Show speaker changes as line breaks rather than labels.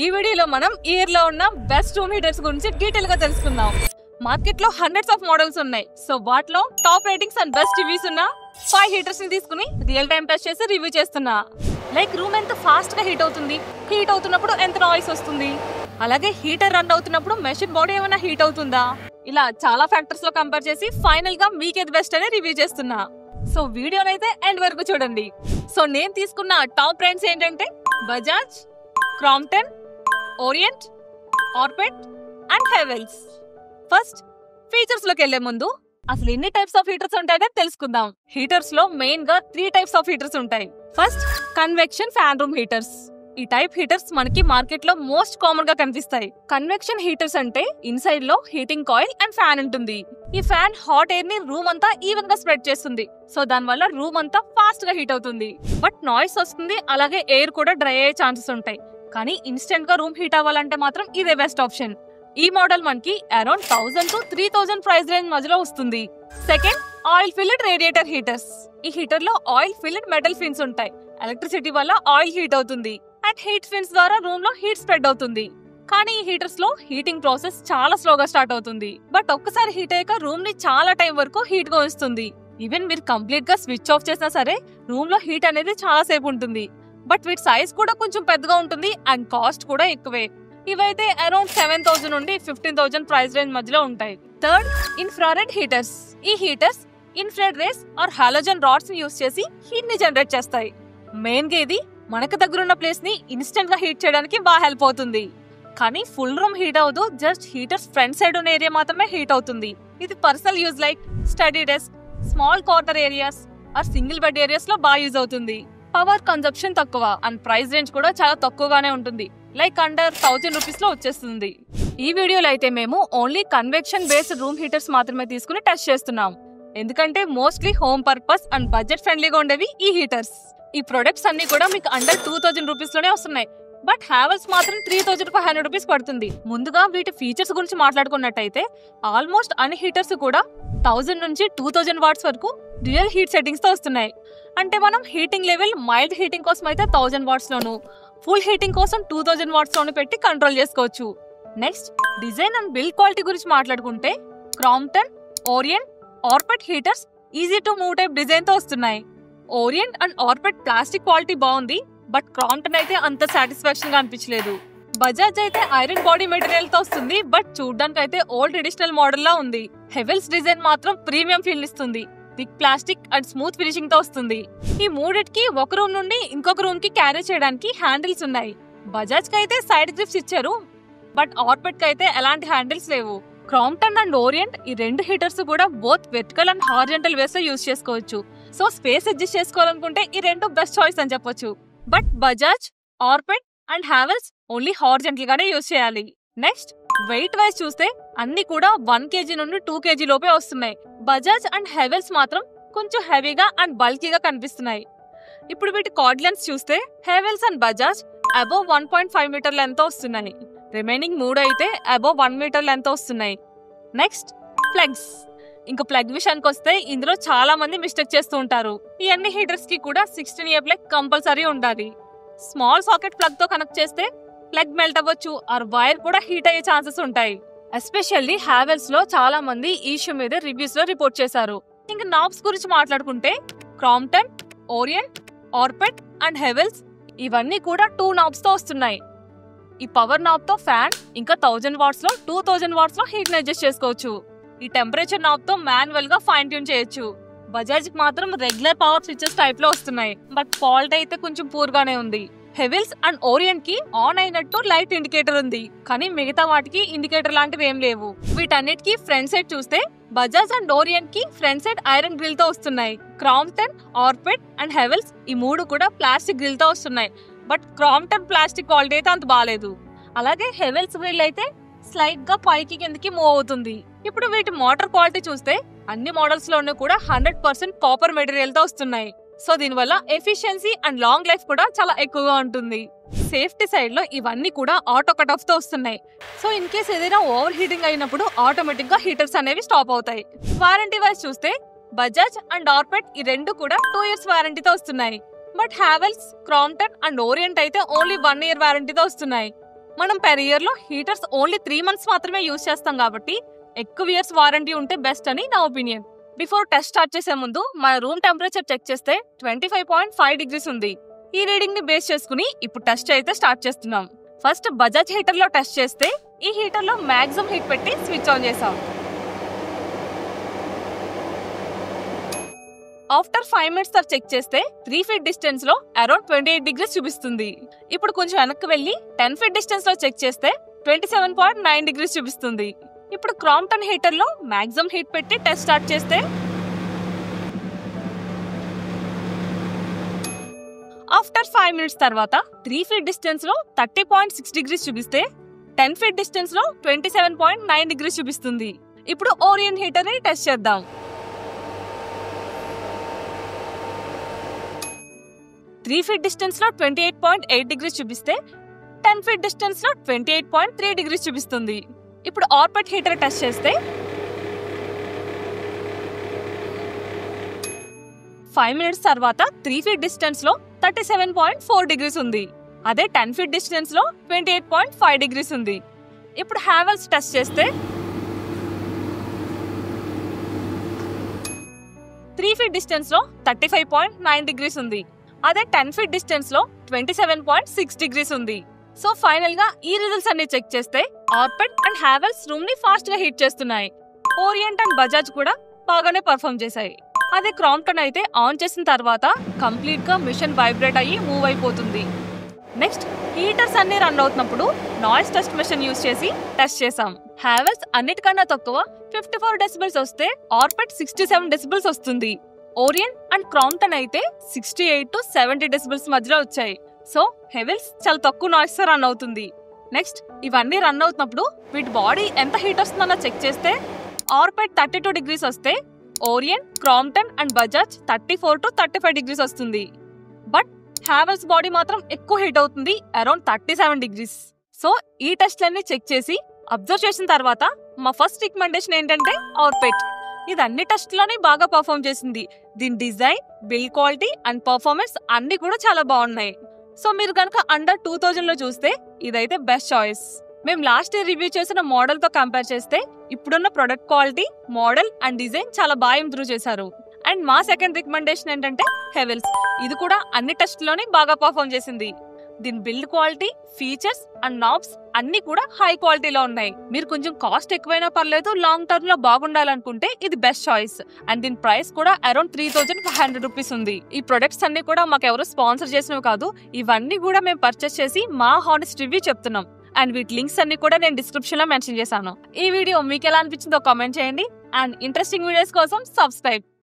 ఈ వీడియోలో మనం ఇయర్ లో ఉన్న బెస్ట్ రూమ్ హీటర్స్ గురించి డీటెయిల్ గా తెలుసుకుందాం. మార్కెట్ లో హండ్రెడ్స్ ఆఫ్ మోడల్స్ ఉన్నాయి. సో వాటిలో top ratings and best reviews ఉన్న 5 హీటర్స్ ని తీసుకుని రియల్ టైం టెస్ట్ చేసి రివ్యూ చేస్తున్నా. లైక్ రూమ్ ఎంత ఫాస్ట్ గా హీట్ అవుతుంది, హీట్ అవుతున్నప్పుడు ఎంత నాయిస్ వస్తుంది, అలాగే హీటర్ రన్ అవుతున్నప్పుడు మెషిన్ బాడీ ఏమైనా హీట్ అవుతుందా, ఇలా చాలా ఫ్యాక్టర్స్ లో కంపేర్ చేసి ఫైనల్ గా మీకేది బెస్ట్ అని రివ్యూ చేస్తున్నా. సో వీడియోనైతే ఎండ్ వరకు చూడండి. సో నేను తీసుకున్న టాప్ బ్రాండ్స్ ఏంటంటే Bajaj, Crompton, Orient, Orpat and Havells. First features లోకి వెళ్లే ముందు అసలు ఎన్ని టైప్స్ ఆఫ్ హీటర్స్ ఉంటాయో తెలుసుకుందాం. హీటర్స్ లో మెయిన్ గా 3 టైప్స్ ఆఫ్ హీటర్స్ ఉంటాయి. First convection fan room heaters. ఈ టైప్ హీటర్స్ మనకి మార్కెట్ లో మోస్ట్ కామన్ గా కనిపిస్తాయి. కన్వెక్షన్ హీటర్స్ అంటే ఇన్సైడ్ లో హీటింగ్ కాయిల్ అండ్ ఫ్యాన్ ఉంటుంది. ఈ ఫ్యాన్ హాట్ ఎయిర్ ని రూమ్ అంతా ఈవెన్ గా స్ప్రెడ్ చేస్తుంది. సో దాని వల్ల రూమ్ అంతా ఫాస్ట్ గా హీట్ అవుతుంది. బట్ నాయిస్ వస్తుంది, అలాగే ఎయిర్ కూడా డ్రై అయ్యే ఛాన్సెస్ ఉంటాయి. కానీ ఇన్స్టెంట్ గా రూమ్ హీట్ అవ్వాలంటే మాత్రం ఇదే బెస్ట్ ఆప్షన్. ఈ మోడల్ మనకి అరౌండ్ 1000 to 3000 ప్రైస్ రేంజ్ మధ్యలో వస్తుంది. Second oil filled radiator heaters. ఈ హీటర్ లో ఆయిల్ ఫిల్డ్ మెటల్ ఫిన్స్ ఉంటాయి. ఎలక్ట్రిసిటీ వల్ల ఆయిల్ హీట్ అవుతుంది అండ్ హీట్ ఫిన్స్ ద్వారా రూమ్ లో హీట్ స్ప్రెడ్ అవుతుంది. కానీ ఈ హీటర్స్ లో హీటింగ్ ప్రాసెస్ చాలా స్లోగా స్టార్ట్ అవుతుంది. బట్ ఒక్కసారి హీట్ అయ్యాక రూమ్ ని చాలా టైం వరకు హీట్ గా ఉంచుతుంది. ఈవెన్ మీరు కంప్లీట్ గా స్విచ్ ఆఫ్ చేసినా సరే రూమ్ లో హీట్ అనేది చాలా సేపు ఉంటుంది. బట్ వీటి సైజ్ కూడా కొంచెం పెద్దగా ఉంటుంది అండ్ కాస్ట్ కూడా ఎక్కువే. ఇవైతే అరౌండ్ 7000 నుండి 15000 ప్రైస్ రేంజ్ మధ్యలో ఉంటాయి. Third infrared heaters. ఈ heaters infrared rays or halogen rods ని యూస్ చేసి హీట్ ని జనరేట్ చేస్తాయి. మెయిన్ గా ఇది మనకు దగ్గరున్న ప్లేస్ ని ఇన్స్టెంట్ గా హీట్ చేయడానికి బాగా హెల్ప్ అవుతుంది. కానీ ఫుల్ రూమ్ హీట్ అవ్వదు, జస్ట్ హీటర్స్ ఫ్రంట్ సైడ్ ఉన్న ఏరియా మాత్రమే హీట్ అవుతుంది. ఇది personal use like study desk, small corner areas or single bed areas లో బాగా యూజ్ అవుతుంది. పవర్ కన్సంప్షన్ తక్కువ అండ్ ప్రైస్ రేంజ్ కూడా చాలా తక్కువగానే ఉంటుంది. లైక్ అండర్ 1000 రూపీస్ లో వచ్చేస్తుంది. ఈ వీడియోలో అయితే మేము only convection based room heaters మాత్రమే తీసుకుని టెస్ట్ చేస్తున్నాం. ఎందుకంటే mostly home purpose and budget ఫ్రెండ్లీగా ఉండేవి ఈ హీటర్స్. ఈ ప్రొడక్ట్స్ అన్ని కూడా మీకు అండర్ 2000 రూపీస్ లోనే వస్తున్నాయి. బట్ హ్యావెల్స్ మాత్రం 3500 రూపీస్ పడుతుంది. ముందుగా వీటి ఫీచర్స్ గురించి మాట్లాడుకున్నట్టయితే ఆల్మోస్ట్ అన్ని హీటర్స్ కూడా 1000 నుంచి 2000 వాట్స్ వరకు డ్యూయల్ హీట్ సెట్టింగ్స్ తో వస్తున్నాయి. అంటే మనం హీటింగ్ లెవెల్ మైల్డ్ హీటింగ్ కోసం అయితే 1000 వాట్స్ లోను, ఫుల్ హీటింగ్ కోసం 2000 వాట్స్ లోను పెట్టి కంట్రోల్ చేసుకోవచ్చు. Next design and build quality గురించి మాట్లాడుకుంటే Crompton, Orient, Orpat heaters easy to move type design తో వస్తున్నాయి. Orient and Orpat plastic quality బాగుంది, బట్ క్రాంప్టన్ అయితే అంత సాటిస్ఫాక్షన్ గా అనిపించలేదు. బజాజ్ అయితే ఐరన్ బాడీ మెటీరియల్ తో వస్తుంది, బట్ చూడడానికి అయితే ఓల్డ్ ట్రెడిషనల్ మోడల్ లా ఉంది. హెవెల్స్ డిజైన్ మాత్రం ప్రీమియం ఫీల్ ఇస్తుంది. Thick plastic and smooth finishing తో వస్తుంది. ఈ మూడిటికి ఒక రూమ్ నుండి ఇంకొక రూమ్ కి క్యారీ చేయడానికి హ్యాండిల్స్ ఉన్నాయి. బజాజ్ కి అయితే సైడ్ గ్రిప్స్ ఇచ్చారు, బట్ ఆర్పెట్ కి అయితే ఎలాంటి హ్యాండిల్స్ లేవు. క్రాంప్టన్ అండ్ ఓరియంట్ ఈ 2 హీటర్స్ కూడా బోత్ వెర్టికల్ అండ్ హారిజంటల్ వేస్ లో యూజ్ చేసుకోవచ్చు. సో స్పేస్ అడ్జస్ట్ చేసుకోవాలనుకుంటే ఈ 2 బెస్ట్ చాయిస్ అని చెప్పొచ్చు. But Bajaj, Orpat and Havells only horizontal గానే యూజ్ చేయాలి. నెక్స్ట్ వెయిట్ వైజ్ చూస్తే అన్ని కూడా 1 kg నుండి 2 kg లోపే వస్తున్నాయి. బజాజ్ అండ్ హెవెల్స్ మాత్రం కొంచెం హెవీగా అండ్ బల్కీగా కనిపిస్తున్నాయి. ఇప్పుడు వీటి కార్డ్ లెన్స్ చూస్తే Havells and Bajaj above 1.5 metre length వస్తున్నాయి. రిమైనింగ్ 3 అయితే అబోవ్ 1 మీటర్ లెంత్ వస్తున్నాయి. Next plugs. ఇంకా ప్లగ్ విషయానికి వస్తే ఇందులో చాలా మంది మిస్టేక్ చేస్తూ ఉంటారు. ఈ అన్ని హీటర్స్ కి కూడా 16A ప్లగ్ కంపల్సరీ ఉండాలి. స్మాల్ సాకెట్ ప్లగ్ తో కనెక్ట్ చేస్తే ప్లగ్ మెల్ట్ అవ్వచ్చు ఆర్ వైర్ కూడా హీట్ అయ్యే ఛాన్సెస్ ఉంటాయి. ఎస్పెషల్లీ హ్యావెల్స్ లో చాలా మంది ఈ ఇష్యూ మీద రివ్యూస్ లో రిపోర్ట్ చేశారు. ఇంకా నాబ్స్ గురించి మాట్లాడుకుంటే Crompton, Orient, Orpat and Havells ఇవన్నీ కూడా 2 నాబ్స్ తో వస్తున్నాయి. ఈ పవర్ నాబ్ తో ఫ్యాన్ ఇంకా 1000 వాట్స్ లో 2000 వాట్స్ లో హీట్ అడ్జస్ట్ చేసుకోవచ్చు. ఈ టెంపరేచర్ నాబ్ తో మాన్యువల్ గా ఫైన్ ట్యూన్ చేయొచ్చు. బజాజ్ కి మాత్రం రెగ్యులర్ పవర్ స్విచెస్ టైప్ లో వస్తున్నాయి, బట్ ఫాల్ట్ అయితే కొంచెం పూర్ గానే ఉంది. హెవెల్స్ అండ్ ఓరియంట్ కి ఆన్ అయినట్టు లైట్ ఇండికేటర్ ఉంది, కానీ మిగతా వాటికి ఇండికేటర్ లాంటివి ఏం లేవు. వీటన్నిటికీ ఫ్రంట్ సైడ్ చూస్తే బజాజ్ అండ్ ఓరియంట్ కి ఫ్రంట్ సైడ్ ఐరన్ గ్రిల్ తో వస్తున్నాయి. క్రాంప్టన్, ఆర్పెట్ అండ్ హెవెల్స్ ఈ 3 కూడా ప్లాస్టిక్ గ్రిల్ తో వస్తున్నాయి. బట్ క్రాంప్టన్ ప్లాస్టిక్ క్వాలిటీ అయితే అంత బాగాలేదు. అలాగే హెవెల్స్ గ్రిల్ అయితే స్లైట్ గా పైకి కిందకి మూవ్ అవుతుంది. ఇప్పుడు వీటి మోటార్ క్వాలిటీ చూస్తే అన్ని మోడల్స్ లోనూ కూడా 100% కాపర్ మెటీరియల్ తో వస్తున్నాయి. సో దీనివల్ల ఎఫిషియన్సీ అండ్ లాంగ్ లైఫ్ కూడా చాలా ఎక్కువగా ఉంటుంది. సేఫ్టీ సైడ్ లో ఇవన్నీ కూడా ఆటో కట్ ఆఫ్ తో వస్తున్నాయి. సో ఇన్ కేస్ ఏదైనా ఓవర్ హీటింగ్ అయినప్పుడు ఆటోమేటిక్ గా హీటర్స్ అనేవి స్టాప్ అవుతాయి. వారంటీ వైజ్ చూస్తే బజాజ్ అండ్ ఆర్పెట్ ఈ 2 కూడా 2 years వారంటీతో వస్తున్నాయి. But Havells, Crompton and orient అయితే ఓన్లీ 1 year వారంటీతో వస్తున్నాయి. మనం పెర్ ఇయర్ లో హీటర్స్ ఓన్లీ 3 months మాత్రమే యూజ్ చేస్తాం కాబట్టి ఎక్కువ ఇయర్స్ వారంటీ ఉంటే బెస్ట్ అని నా ఒపీనియన్. బిఫోర్ టెస్ట్ స్టార్ట్ చేసే ముందు మన రూమ్ టెంపరేచర్ చెక్ చేస్తే 25.5 degrees ఉంది. ఈ రీడింగ్ ని బేస్ చేసుకుని ఇప్పుడు టెస్ట్ అయితే స్టార్ట్ చేస్తున్నాం. ఫస్ట్ బజాజ్ హీటర్ లో టెస్ట్ చేస్తే ఈ హీటర్ లో మాక్సిమం హీట్ పెట్టి స్విచ్ ఆన్ చేసాం. ఆఫ్టర్ 5 minutes తర్వాత చెక్ చేస్తే 3 feet డిస్టెన్స్ లో అరౌండ్ 28 degrees చూపిస్తుంది. ఇప్పుడు కొంచెం వెనక్కి వెళ్ళి 10 feet డిస్టెన్స్ లో చెక్ చేస్తే 27.9 degrees చూపిస్తుంది. ఇప్పుడు క్రాంప్టన్ హీటర్ లో మాక్సిమం హీట్ పెట్టి టెస్ట్ స్టార్ట్ చేస్తే ఆఫ్టర్ 5 minutes తర్వాత 3 feet డిస్టెన్స్ లో 30.6 degrees చూపిస్తే 10 feet డిస్టెన్స్ లో 27.9 degrees చూపిస్తుంది. ఇప్పుడు ఓరియన్ హీటర్ ని టెస్ట్ చేద్దాం. 3 feet డిస్టెన్స్ లో 28.8 degrees చూపిస్తే 10 feet డిస్టెన్స్ లో 28.3 degrees చూపిస్తుంది. ఇప్పుడు ఆర్పెట్ హీటర్ టెస్ట్ చేస్తే 5 minutes తర్వాత 3 feet డిస్టెన్స్ లో 37.4 degrees ఉంది. అదే 10 feet డిస్టెన్స్ లో 28.5 degrees ఉంది. ఇప్పుడు హ్యావెల్స్ టెస్ట్ చేస్తే 3 feet డిస్టెన్స్ లో 35.9 degrees ఉంది. అదే 10 feet డిస్టెన్స్ లో 27.6 degrees ఉంది. సో ఫైనల్ గా ఈ రిజల్ట్స్ అన్ని చెక్ చేస్తే ఆర్పెట్ అండ్ హ్యావెల్స్ రూమ్ ని ఫాస్ట్ గా హీట్ చేస్తున్నాయి. ఓరియంట్ అండ్ బజాజ్ కూడా బాగానే పర్ఫార్మ్ చేశాయి. అదే క్రాంప్టన్ అయితే ఆన్ చేసిన తర్వాత కంప్లీట్ గా మిషన్ వైబ్రేట్ అయ్యి మూవ్ అయిపోతుంది. నెక్స్ట్ హీటర్స్ అన్ని రన్ అవుతున్నప్పుడు నాయిస్ టెస్ట్ మెషిన్ యూజ్ చేసి టెస్ట్ చేసాం. హ్యావెల్స్ అన్నిటికన్నా తక్కువ 54 decibels వస్తే ఆర్పెట్ 67 decibels వస్తుంది. ఓరియన్ అండ్ క్రాంప్టన్ అయితే 68 to 70 decibels మధ్యలో వచ్చాయి. సో హెవెల్స్ చాలా తక్కువ నాయిస్ తో రన్ అవుతుంది. నెక్స్ట్ ఇవన్నీ రన్ అవుతున్నప్పుడు వీటి బాడీ ఎంత హీట్ వస్తుందన్న చెక్ చేస్తే ఆర్పెట్ 32 degrees వస్తే Orient, Crompton and Bajaj 34 to 35 degrees వస్తుంది. బట్ హ్యావెల్స్ బాడీ మాత్రం ఎక్కువ హీట్ అవుతుంది, అరౌండ్ 37 degrees. సో ఈ టెస్ట్లన్నీ చెక్ చేసి అబ్జర్వ్ చేసిన తర్వాత మా ఫస్ట్ రికమెండేషన్ ఏంటంటే ఆర్పెట్. ఇది అన్ని టెస్ట్లోనే బాగా పర్ఫార్మ్ చేసింది. దీని design, build quality and performance అన్ని కూడా చాలా బాగున్నాయి. సో మీరు కనుక అండర్ 2000 లో చూస్తే ఇదైతే బెస్ట్ చాయిస్. మేము లాస్ట్ ఇయర్ రివ్యూ చేసిన మోడల్ తో కంపేర్ చేస్తే ఇప్పుడున్న product quality, model and design చాలా బాగా ఇంప్రూవ్ చేశారు. అండ్ మా సెకండ్ రికమెండేషన్ ఏంటంటే హెవెల్స్. ఇది కూడా అన్ని టెస్ట్లోనే బాగా పర్ఫార్మ్ చేసింది. దీని build quality, features and knobs అన్ని కూడా హై క్వాలిటీలో ఉన్నాయి. మీరు కొంచెం కాస్ట్ ఎక్కువైనా పర్లేదు, లాంగ్ టర్మ్ లో బాగుండాలనుకుంటే ఇది బెస్ట్ చాయిస్. అండ్ దీని ప్రైస్ కూడా అరౌండ్ 3500 rupees ఉంది. ఈ ప్రొడక్ట్స్ అన్ని కూడా మాకు ఎవరు స్పాన్సర్ చేసినవి కాదు. ఇవన్నీ కూడా మేము పర్చేస్ చేసి మా హానెస్ట్ రివ్యూ చెప్తున్నాం. అండ్ వీటి లింక్స్ అన్ని కూడా నేను డిస్క్రిప్షన్ లో మెన్షన్ చేశాను. ఈ వీడియో మీకు ఎలా అనిపించిందో కామెంట్ చేయండి. అండ్ ఇంట్రెస్టింగ్ వీడియోస్ కోసం సబ్స్క్రైబ్.